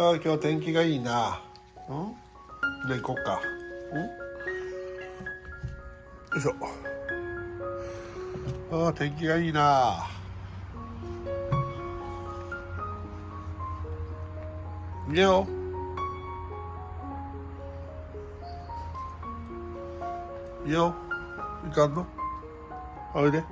ああ、今日天気がいいな。うん。じゃあ行こっか。うん。よいしょ。ああ、天気がいいな。見よう。見よう。いかんの。おいで。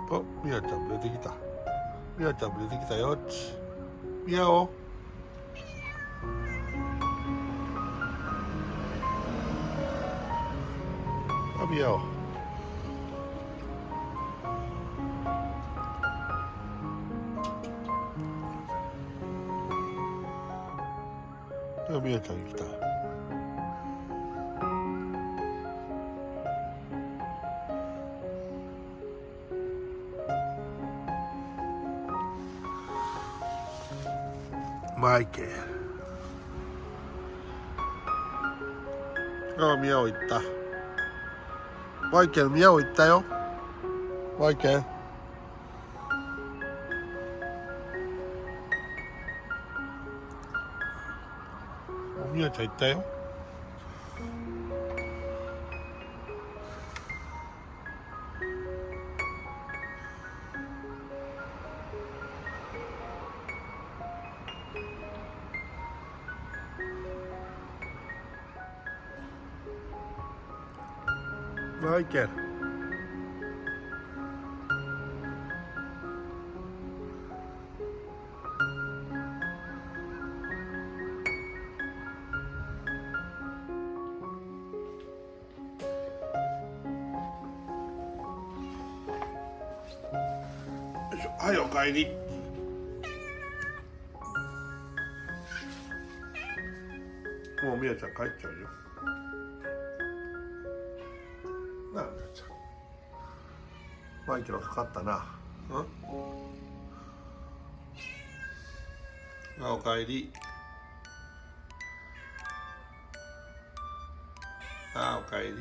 あ、みやちゃんも出てきた。みやちゃんも出てきたよ。みやお。あ、みやお。あ、みやちゃん来た。マイケル。あ、みやお行った。マイケル、みやお行ったよ。マイケル。みやちゃん行ったよ。マイケル。はい、おかえり。もうみやちゃん帰っちゃうよ。なあ、みやちゃん。マイケルかかったな。うん。あ、おかえり。あ、おかえり。